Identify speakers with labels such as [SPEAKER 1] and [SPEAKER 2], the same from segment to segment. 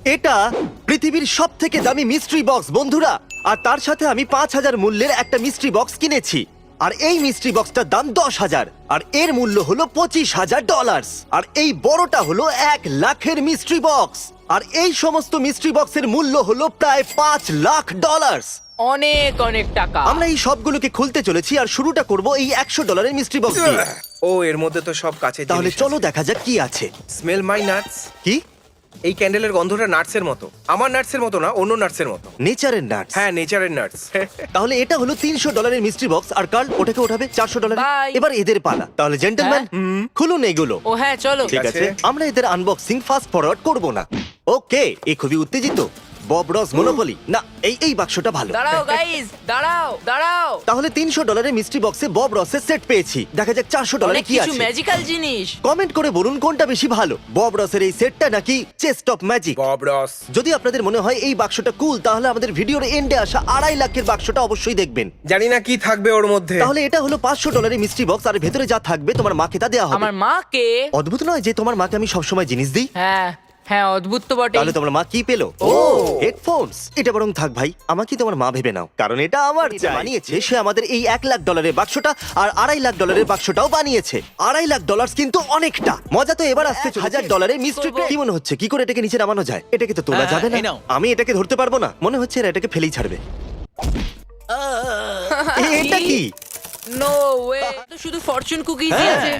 [SPEAKER 1] এটা পৃথিবীর সব থেকে দামি মিস্ট্রি বক্স বন্ধুরা, আর তার সাথে আমি 5,000 মূল্যের একটা মিস্ট্রি বক্স কিনেছি। আর এই মিস্ট্রি বক্সটার দাম 10,000, আর এর মূল্য হলো $25,000। আর এই বড়টা হলো 1 লাখের মিস্ট্রি বক্স, আর এই সমস্ত মিস্ট্রি বক্সের মূল্য হলো প্রায় $5 লাখ।
[SPEAKER 2] অনেক অনেক টাকা।
[SPEAKER 1] আমরা এই সবগুলোকে খুলতে চলেছি, আর শুরুটা করব এই $100 মিস্ট্রি বক্স দিয়ে।
[SPEAKER 3] ও এর মধ্যে তো সব কাছে
[SPEAKER 1] তাহলে চলো দেখা যাক কি আছে।
[SPEAKER 3] স্মেল মাই নাটস।
[SPEAKER 1] কি?
[SPEAKER 3] এই ক্যান্ডেলের গন্ধটা নাটসের মতো। আমার নাটসের মতো না, অন্য নাটসের মতো।
[SPEAKER 1] নেচারের নাটস।
[SPEAKER 3] হ্যাঁ, নেচারের নাটস।
[SPEAKER 1] তাহলে এটা হলো $300 মিস্ট্রি বক্স, আর কার্ল ওটাকে ওঠাবে $400।
[SPEAKER 2] Bye.
[SPEAKER 1] এবার এদের পালা। তাহলে জেন্টলম্যান খুলুন এগুলো।
[SPEAKER 2] ও হ্যাঁ চলো।
[SPEAKER 1] ঠিক আছে, আমরা এদের আনবক্সিং ফাস্ট ফরওয়ার্ড করব না। ওকে, এই খুবই উত্তেজিত। বব রস মনোপলি না, এই বাক্সটা ভালো।
[SPEAKER 2] দাঁড়াও গাইস, দাঁড়াও।
[SPEAKER 1] তাহলে $300 মিস্ট্রি বক্সে বব রসের সেট পেয়েছি। দেখা যাক $400
[SPEAKER 2] অনেক
[SPEAKER 1] কি
[SPEAKER 2] কিছু
[SPEAKER 1] আছে।
[SPEAKER 2] ম্যাজিক্যাল জিনিস।
[SPEAKER 1] কমেন্ট করে বলুন কোনটা বেশি ভালো, বব রসের এই সেটটা নাকি chest of magic.
[SPEAKER 3] Bob Ross.
[SPEAKER 1] যদি আপনাদের মনে হয় এই বাক্সটা কুল, তাহলে আমাদের ভিডিওর এন্ডে আসা 2.5 লাখের বাক্সটা অবশ্যই দেখবেন।
[SPEAKER 3] জানি না কি থাকবে ওর মধ্যে।
[SPEAKER 1] তাহলে এটা হলো $500 মিস্ট্রি বক্স, আর ভেতরে যা থাকবে তোমার মাকে তা দেওয়া হবে।
[SPEAKER 2] আমার মাকে?
[SPEAKER 1] অদ্ভুত নয় যে তোমার মাকে আমি সবসময় জিনিস দিই?
[SPEAKER 2] হ্যাঁ অদ্ভুত তো বটে।
[SPEAKER 1] তাহলে তোমার মা কি পেলো? ও হেডফোনস। এটা বরং থাক ভাই, আমাকে তোমার মা ভেবে নাও, কারণ এটা আমার চাই। বানিয়েছে সে আমাদের এই $1 লাখ বাক্সটা, আর $2.5 লাখ বাক্সটাও বানিয়েছে। $2.5 লাখ কিন্তু অনেকটা। মজা তো এবার আসছে $1,000 মিস্ট্রি। কি মনে হচ্ছে কি করে এটাকে নিচে নামানো যায়? এটাকে তো তোলা যাবে না। আমি এটাকে ধরতে পারবো না, মনে হচ্ছে এরা এটাকে ফেলেই ছাড়বে। এটা কি?
[SPEAKER 2] নো ওয়ে, তো শুধু ফরচুন কুকিজ
[SPEAKER 1] হ্যাঁ।
[SPEAKER 2] আছে।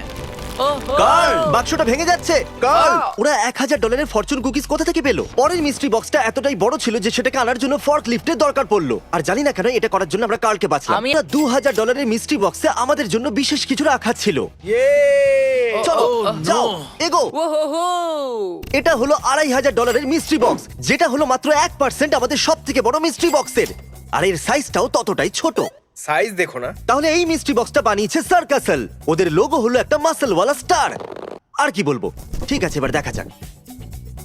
[SPEAKER 1] কার্ল, বাক্সটা ভেঙে যাচ্ছে। Carl,
[SPEAKER 2] Wow!
[SPEAKER 1] ওরা $1,000 ফরচুন কুকিজ কোথা থেকে পেলো? পরের মিস্ট্রি বক্সটা এতটাই বড় ছিল যে সেটাকে আনার জন্য ফর্ক লিফটের দরকার পড়লো। আর জানি না কেন এটা করার জন্য আমরা কার্লকে বাঁচলাম।
[SPEAKER 2] আমি-
[SPEAKER 1] $2,000 মিস্ট্রি বক্সে আমাদের জন্য বিশেষ কিছু রাখা ছিল।
[SPEAKER 3] ইয়ে!
[SPEAKER 1] চলো যাও, এগো।
[SPEAKER 2] ও হো হো।
[SPEAKER 1] এটা হলো $2,500 মিস্ট্রি বক্স, যেটা হলো মাত্র 1% আমাদের সব থেকে বড় মিস্ট্রি বক্সের। আর এর সাইজটাও ততটাই ছোট।
[SPEAKER 3] সাইজ দেখো না।
[SPEAKER 1] তাহলে এই মিস্ট্রি বক্সটা বানিয়েছে সার্কাসেল। ওদের লোগো হলো একটা মাসেলওয়ালা স্টার। আর কি বলবো, ঠিক আছে এবার দেখা যাক।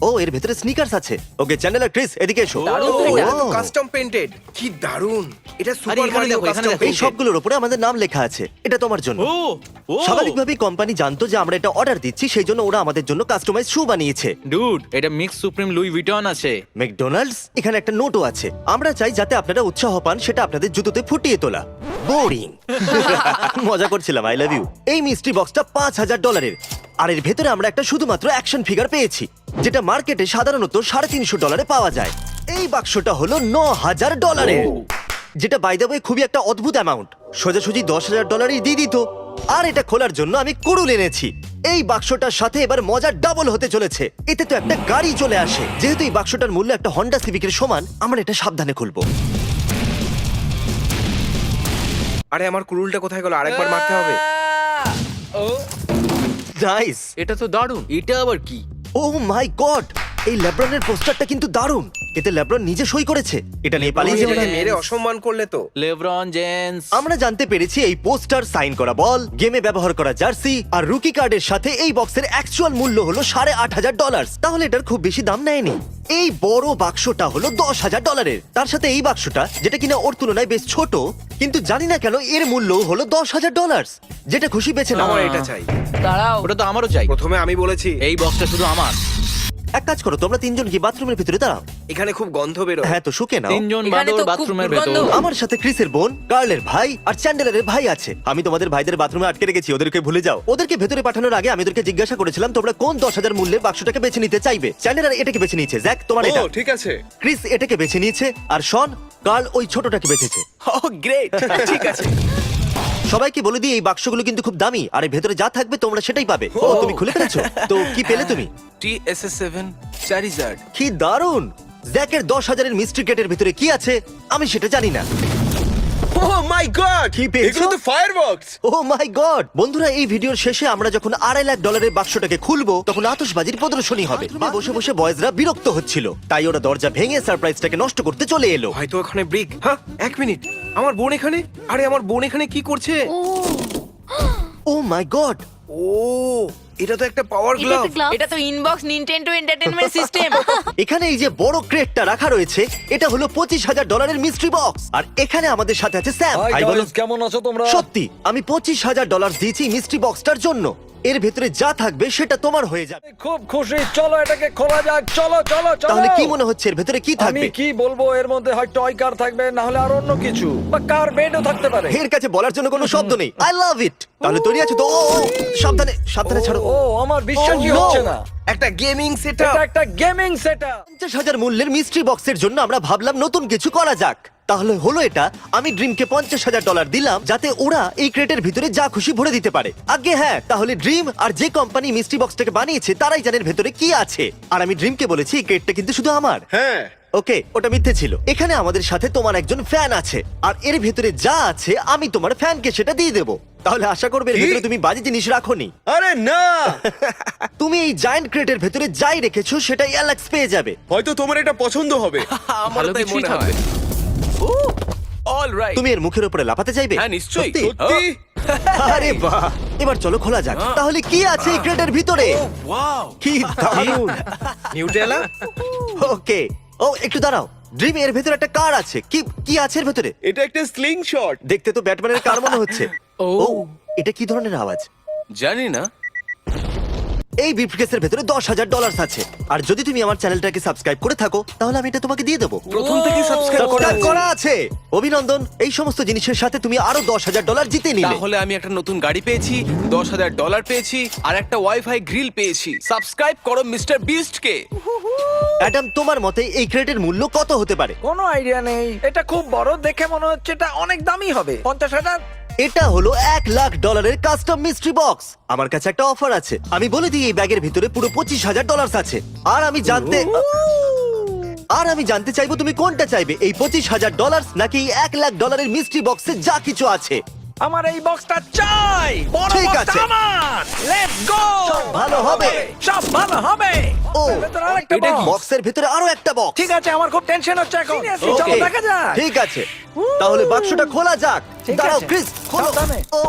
[SPEAKER 1] ও এর ভেতরে স্নিকার্স আছে। ওকে চ্যানেলার ক্রিস, এদিকে এসো।
[SPEAKER 2] দারুণ তো
[SPEAKER 3] ও,
[SPEAKER 2] এটা।
[SPEAKER 3] এটা তো কাস্টম পেইন্টেড। কি দারুন! এটা সুপার
[SPEAKER 4] এখানে
[SPEAKER 3] মারিও
[SPEAKER 4] দেখো, এখানে
[SPEAKER 3] কাস্টম
[SPEAKER 4] দেখো।
[SPEAKER 1] এই সবগুলোর উপরে আমাদের নাম লেখা আছে। এটা তোমার জন্য। স্বাভাবিকভাবেই কোম্পানি জানতো যে আমরা এটা অর্ডার দিচ্ছি, সেই জন্য ওরা আমাদের জন্য কাস্টমাইজ শু বানিয়েছে।
[SPEAKER 4] ডুড, এটা মিক্স সুপ্রিম লুই ভিটন আছে।
[SPEAKER 1] ম্যাকডোনাল্ডস, এখানে একটা নোটও আছে। আমরা চাই যাতে আপনারা উৎসাহ পান, সেটা আপনাদের জুতোতে ফুটিয়ে তোলা। বোরিং। মজা করছিলাম, আই লাভ ইউ। এই মিস্ট্রি বক্সটা $5,000, আর এর ভেতরে আমরা একটা শুধুমাত্র অ্যাকশন ফিগার পেয়েছি, যেটা মার্কেটে সাধারণত $350 পাওয়া যায়। এই বাক্সটা হলো $9,000, যেটা বাই দ্য ওয়ে খুবই একটা অদ্ভুত অ্যামাউন্ট। সোজাসুজি $10,000 দিয়ে দিত। আর এটা খোলার জন্য আমি কুড়ুল এনেছি। এই বাক্সটার সাথে এবার মজার ডাবল হতে চলেছে। এতে তো একটা গাড়ি চলে আসে। যেহেতু এই বাক্সটার মূল্য একটা হন্ডা সিভিকের সমান, আমরা এটা সাবধানে খুলবো।
[SPEAKER 3] আরে আমার কুরুলটা কোথায় গেল? আরেকবার মারতে হবে।
[SPEAKER 1] নাইস।
[SPEAKER 4] এটা তো দারুণ। এটা আবার কি?
[SPEAKER 1] ও মাই গড, এই লেব্রনের পোস্টারটা কিন্তু দারুণ। এতে লেব্রন নিজে সই করেছে। এটা নিয়ে পালিয়ে যাবে না।
[SPEAKER 3] এটাকে মেরে অসম্মান করলে তো।
[SPEAKER 4] LeBron James.
[SPEAKER 1] আমরা জানতে পেরেছি এই পোস্টার, সাইন করা বল, গেমে ব্যবহার করা জার্সি আর রুকি কার্ডের সাথে এই বক্সের অ্যাকচুয়াল মূল্য হলো $8,500। তাহলে এটার খুব বেশি দাম নেয়নি। এই বড় বাক্সটা হলো $10,000। তার সাথে এই বাক্সটা, যেটা কিনা ওর তুলনায় বেশ ছোট, কিন্তু জানি না কেন এর মূল্য হলো $10,000। যেটা খুশি বেছে নাও।
[SPEAKER 3] আমার এটা চাই।
[SPEAKER 2] দাঁড়াও।
[SPEAKER 4] ওটা তো আমারও চাই।
[SPEAKER 3] প্রথমে আমি বলেছি।
[SPEAKER 4] এই বক্সটা শুধু আমার।
[SPEAKER 1] এক কাজ করো, তোমরা তিনজন কি বাথরুমের ভিতরে দাঁড়াও।
[SPEAKER 3] এখানে খুব গন্ধ বেরোয়।
[SPEAKER 1] হ্যাঁ তো শুকে নাও।
[SPEAKER 4] তিনজন
[SPEAKER 2] এখানে
[SPEAKER 4] বাদর
[SPEAKER 2] তো খুব
[SPEAKER 4] বাথরুমের
[SPEAKER 2] দুর্গন্ধ।
[SPEAKER 4] ভেতর।
[SPEAKER 1] আমার সাথে ক্রিসের বোন, কার্লের ভাই আর চ্যান্ডেলারের ভাই আছে। আমি তোমাদের ভাইদের বাথরুমে আটকে রেখেছি, ওদেরকে ভুলে যাও। ওদেরকে ভেতরে পাঠানোর আগে আমি ওদেরকে জিজ্ঞাসা করেছিলাম তোমরা কোন $10,000 মূল্যের বাক্সটাকে বেছে নিতে চাইবে। চ্যান্ডেলার এটাকে বেছে নিয়েছে, জ্যাক তোমার এটা,
[SPEAKER 3] ঠিক আছে।
[SPEAKER 1] ক্রিস এটাকে বেছে নিয়েছে, আর শন, কার্ল ওই ছোটটাকে বেছেছে।
[SPEAKER 3] ও গ্রেট। ঠিক আছে।
[SPEAKER 1] সবাইকে বলে দিই এই বাক্সগুলো কিন্তু খুব দামি, আর এর ভেতরে যা থাকবে তোমরা সেটাই পাবে। ও তুমি খুলে ফেলেছো তো? কি পেলে তুমি?
[SPEAKER 5] TSS7 Charizard.
[SPEAKER 1] কি দারুণ! জ্যাকের 10,000 মিস্ট্রি গেটের ভিতরে কি আছে আমি সেটা জানি না।
[SPEAKER 3] ও মাই গড!
[SPEAKER 1] কি পেয়েছো?
[SPEAKER 3] এগুলো তো ফায়ারবক্স।
[SPEAKER 1] ও মাই গড! বন্ধুরা, এই ভিডিওর শেষে আমরা যখন $2.5 লাখ বাক্সটাকে খুলবো, তখন আতশবাজির প্রদর্শনী হবে। বসে বসে বয়েজরা বিরক্ত হচ্ছিল, তাই ওরা দরজা ভেঙে সারপ্রাইজটাকে নষ্ট করতে চলে এলো।
[SPEAKER 3] হয়তো ওখানে ব্রিক। হ্যাঁ, 1 মিনিট। আমার বোন এখানে? আরে আমার বোন এখানে কি করছে?
[SPEAKER 1] ও মাই গড!
[SPEAKER 3] ও, এটা তো একটা পাওয়ার গ্লাভ।
[SPEAKER 2] এটা তো ইনবক্স নিনটেন্ডো এন্টারটেইনমেন্ট সিস্টেম।
[SPEAKER 1] এখানে এই যে বড় ক্রেটটা রাখা রয়েছে, এটা হলো $25,000 মিস্ট্রি বক্স। আর এখানে আমাদের সাথে আছে স্যাম। হাই বলো।
[SPEAKER 6] কেমন আছো তোমরা?
[SPEAKER 1] সত্যি আমি $25,000 দিয়েছি মিস্ট্রি বক্সটার জন্য। এর ভেতরে যা থাকবে সেটা তোমার হয়ে যাবে।
[SPEAKER 6] খুব খুশি, চলো এটাকে খোলা যাক, চলো চলো চলো।
[SPEAKER 1] তাহলে কি মনে হচ্ছে এর ভেতরে কি
[SPEAKER 6] আমি
[SPEAKER 1] থাকবে?
[SPEAKER 6] কি বলবো, এর মধ্যে হয় টয় কার থাকবে, না হলে আর অন্য কিছু, বা কার বেডও থাকতে পারে।
[SPEAKER 1] এর কাছে বলার জন্য কোনো শব্দ নেই। আই লাভ ইট। তাহলে তৈরি আছো তো? ও, ও, সাবধানে সাবধানে ছাড়ো।
[SPEAKER 6] ও আমার বিশ্বাসই
[SPEAKER 1] Oh, no!
[SPEAKER 6] হচ্ছে না।
[SPEAKER 3] একটা গেমিং সেটআপ।
[SPEAKER 6] এটা একটা গেমিং সেটআপ।
[SPEAKER 1] 50,000 মূল্যের মিস্ট্রি বক্সের জন্য আমরা ভাবলাম নতুন কিছু করা যাক। তাহলে হলো এটা, আমি ড্রিমকে $50,000 দিলাম যাতে ওরা এই ক্রেটের ভিতরে যা খুশি ভরে দিতে পারে। আগে হ্যাঁ, তাহলে ড্রিম আর যে কোম্পানি মিস্ট্রি বক্সটাকে বানিয়েছে তারাই জানেন ভেতরে কি আছে। আর আমি ড্রিমকে বলেছি এই ক্রেটটা কিন্তু শুধু আমার।
[SPEAKER 3] হ্যাঁ,
[SPEAKER 1] ওকে, ওটা মিথ্যে ছিল। এখানে আমাদের সাথে তোমার একজন ফ্যান আছে, আর এর ভেতরে যা আছে আমি তোমার ফ্যানকে সেটা দিয়ে দেবো। তাহলে আশা করবে এর
[SPEAKER 3] কি?
[SPEAKER 1] ভেতরে তুমি বাজে জিনিস রাখোনি।
[SPEAKER 3] আরে না,
[SPEAKER 1] তুমি এই জায়ান্ট ক্রেটের ভেতরে যাই রেখেছো সেটাই অ্যালেক্স পেয়ে যাবে।
[SPEAKER 3] হয়তো তোমার এটা পছন্দ হবে।
[SPEAKER 5] আমার তাই মনে হয়। All right.
[SPEAKER 1] তুমি এর মুখের উপরে লাফাতে চাইবে?
[SPEAKER 5] হ্যাঁ, নিশ্চয়ই।
[SPEAKER 1] সত্যি?
[SPEAKER 3] সত্যি?
[SPEAKER 1] আরে বাহ, এবার চলো খোলা যাক। তাহলে কি আছে এই ক্রেটের ভিতরে?
[SPEAKER 5] ওয়াও।
[SPEAKER 1] কি দারুণ।
[SPEAKER 3] নিউটেলা?
[SPEAKER 1] ওকে, ও একটু দাঁড়াও। ড্রিম, এর ভেতরে একটা কার আছে। কি কি আছে এর ভেতরে?
[SPEAKER 3] এটা একটা স্লিং শট।
[SPEAKER 1] দেখতে তো ব্যাটম্যানের কার মনে হচ্ছে।
[SPEAKER 2] ও।
[SPEAKER 1] ও, এটা কি ধরনের আওয়াজ?
[SPEAKER 5] জানি না।
[SPEAKER 1] এই ব্রিফকেসের ভেতরে $10,000 আছে। আর যদি তুমি আমার চ্যানেলটাকে সাবস্ক্রাইব করে থাকো তাহলে আমি এটা তোমাকে দিয়ে দেবো।
[SPEAKER 5] প্রথম থেকে সাবস্ক্রাইব করা
[SPEAKER 1] সাবস্ক্রাইব
[SPEAKER 5] আছে।
[SPEAKER 1] করা আছে। অভিনন্দন, এই সমস্ত জিনিসের সাথে তুমি আরো $10,000 জিতে নিলে।
[SPEAKER 5] তাহলে আমি একটা নতুন গাড়ি পেয়েছি, $10,000 পেয়েছি, আর একটা ওয়াইফাই গ্রিল পেয়েছি। সাবস্ক্রাইব করো মিস্টার বিস্ট কে।
[SPEAKER 1] অ্যাডাম, তোমার মতে এই ক্রেটের মূল্য কত হতে পারে?
[SPEAKER 6] কোনো আইডিয়া নেই, এটা খুব বড়, দেখে মনে হচ্ছে এটা অনেক দামি হবে। 50,000।
[SPEAKER 1] এটা হলো $1,00,000 কাস্টম মিস্ট্রি বক্স। আমার কাছে একটা অফার আছে। আমি বলে দিই এই ব্যাগের ভিতরে পুরো $25,000 আছে। আর আমি জানতে চাইবো তুমি কোনটা চাইবে, এই $25,000 নাকি এই $1,00,000 মিস্ট্রি বক্সে যা কিছু আছে।
[SPEAKER 6] আমার এই বক্সটা চাই, বড়
[SPEAKER 1] ঠিক
[SPEAKER 6] বক্সটা
[SPEAKER 1] আছে।
[SPEAKER 6] আমার। Let's go.
[SPEAKER 1] ভালো হবে।
[SPEAKER 6] সব ভালো হবে।
[SPEAKER 1] ও,
[SPEAKER 6] এর ভেতরে আরেকটা
[SPEAKER 5] এটা কি?
[SPEAKER 6] box।
[SPEAKER 1] বক্সের ভিতরে আরো একটা বক্স।
[SPEAKER 6] ঠিক আছে, আমার খুব টেনশন হচ্ছে এখন। চলো
[SPEAKER 1] Okay,
[SPEAKER 6] দেখা যাক।
[SPEAKER 1] ঠিক আছে, তাহলে বাক্সটা খোলা যাক।
[SPEAKER 6] ঠিক
[SPEAKER 1] দাঁড়াও
[SPEAKER 6] আছে।
[SPEAKER 1] ক্রিস, খোলো।
[SPEAKER 6] সাবধানে।
[SPEAKER 1] ও,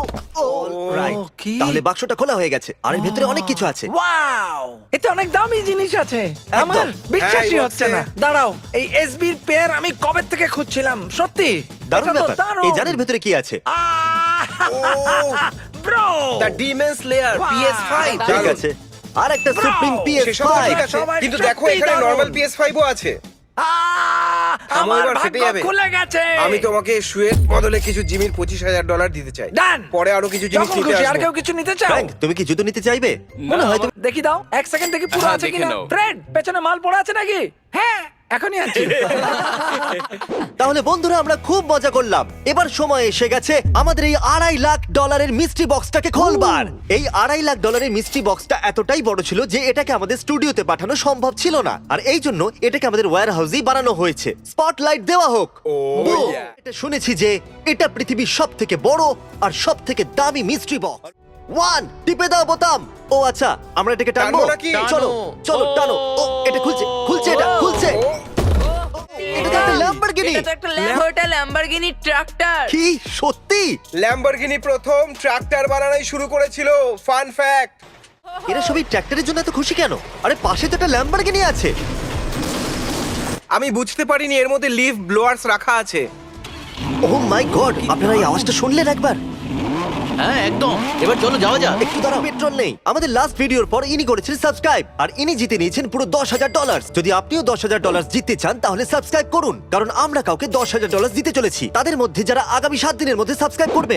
[SPEAKER 1] রাইট।
[SPEAKER 6] কি?
[SPEAKER 1] তাহলে বাক্সটা খোলা হয়ে গেছে, আর এর ভিতরে অনেক কিছু আছে।
[SPEAKER 6] ওয়াও, এতে অনেক দামি জিনিস আছে। আমার
[SPEAKER 1] একদম।
[SPEAKER 6] বিশ্বাসই
[SPEAKER 3] হ্যাঁ, এই
[SPEAKER 6] হচ্ছে
[SPEAKER 3] box-এ।
[SPEAKER 6] না। দাঁড়াও, এই এসবির পেয়ার আমি কবে থেকে খুঁজছিলাম। সত্যি
[SPEAKER 1] দারুণ
[SPEAKER 6] এটা তো
[SPEAKER 1] ব্যাপার।
[SPEAKER 6] দারুণ।
[SPEAKER 1] এই জানের ভিতরে কি আছে?
[SPEAKER 6] Bro,
[SPEAKER 3] the Demon Slayer PS5।
[SPEAKER 1] ঠিক আছে, আর একটা
[SPEAKER 6] Bro!
[SPEAKER 1] সুপ্রিম
[SPEAKER 3] সেসব
[SPEAKER 1] PS5।
[SPEAKER 3] ঠিক আছে,
[SPEAKER 6] সবাই
[SPEAKER 3] কিন্তু দেখো
[SPEAKER 6] সত্যিই
[SPEAKER 3] এখানে
[SPEAKER 6] দারুণ।
[SPEAKER 3] নরমাল PS5 ও আছে।
[SPEAKER 6] আমার
[SPEAKER 3] এবার
[SPEAKER 6] ভাগ্য
[SPEAKER 3] ফেটে যাবে।
[SPEAKER 6] খুলে গেছে।
[SPEAKER 3] আমি তোমাকে শুয়ের বদলে কিছু জিমির $25,000 দিতে চাই।
[SPEAKER 6] ডান।
[SPEAKER 3] পরে আরো কিছু জিনিস
[SPEAKER 6] যখন
[SPEAKER 3] নিতে
[SPEAKER 6] খুশি। আর
[SPEAKER 3] আসবো।
[SPEAKER 6] কেউ কিছু নিতে চাও?
[SPEAKER 1] ফ্র্যাঙ্ক, তুমি কি জুতো নিতে চাইবে? মনে হয় তুমি
[SPEAKER 6] দেখি দাও, এক সেকেন্ড দেখি পুরো
[SPEAKER 5] হ্যাঁ,
[SPEAKER 6] আছে
[SPEAKER 5] দেখে
[SPEAKER 6] কিনা।
[SPEAKER 5] নাও।
[SPEAKER 6] ফ্রেড, পেছনে মাল পড়ে আছে নাকি? হ্যাঁ, এখনই আছে।
[SPEAKER 1] তাহলে বন্ধুরা, আমরা খুব মজা করলাম। এবার সময় এসে গেছে আমাদের এই $2.5 মিস্ট্রি বক্সটাকে খোলবার। এই $2.5 মিস্ট্রি বক্সটা এতটাই বড় ছিল যে এটাকে আমাদের স্টুডিওতে পাঠানো সম্ভব ছিল না, আর এই জন্য এটাকে আমাদের ওয়্যার হাউসেই বানানো হয়েছে। স্পটলাইট দেওয়া হোক। Boom! এটা শুনেছি যে এটা পৃথিবীর সব থেকে বড় আর সব থেকে দামি মিস্ট্রি বক্স। 1 টিপে দাও বোতাম। ও আচ্ছা, আমরা এটাকে টানবো
[SPEAKER 3] টানবো নাকি?
[SPEAKER 1] চলো চলো টানো। ও, এটা খুলছে খুলছে, এটা খুলছে। এটা তো একটা ল্যাম্বরগিনি।
[SPEAKER 2] এটা তো একটা ওটা ল্যাম্বরগিনি ট্রাক্টর।
[SPEAKER 1] কি সত্যি?
[SPEAKER 3] ল্যাম্বরগিনি প্রথম ট্রাক্টর বানানোই শুরু করেছিল। Fun fact.
[SPEAKER 1] এরা সবাই ট্র্যাক্টরের জন্য এত খুশি কেন? আরে পাশে তো একটা ল্যাম্বরগিনি আছে।
[SPEAKER 3] আমি বুঝতে পারিনি এর মধ্যে লিফ ব্লোয়ার্স রাখা আছে।
[SPEAKER 1] ও মাই গড, আপনারা এই আওয়াজটা শুনলেন একবার?
[SPEAKER 4] হ্যাঁ একদম। এবার চলো যাওয়া যাক।
[SPEAKER 1] একটু দাঁড়াও, পেট্রোল নেই। আমাদের লাস্ট ভিডিওর পর ইনি করেছেন সাবস্ক্রাইব, আর ইনি জিতে নিয়েছেন পুরো $10,000। যদি আপনিও $10,000 জিততে চান তাহলে সাবস্ক্রাইব করুন, কারণ আমরা কাউকে $10,000 দিতে চলেছি তাদের মধ্যে যারা আগামী 7 দিনের মধ্যে সাবস্ক্রাইব করবেন।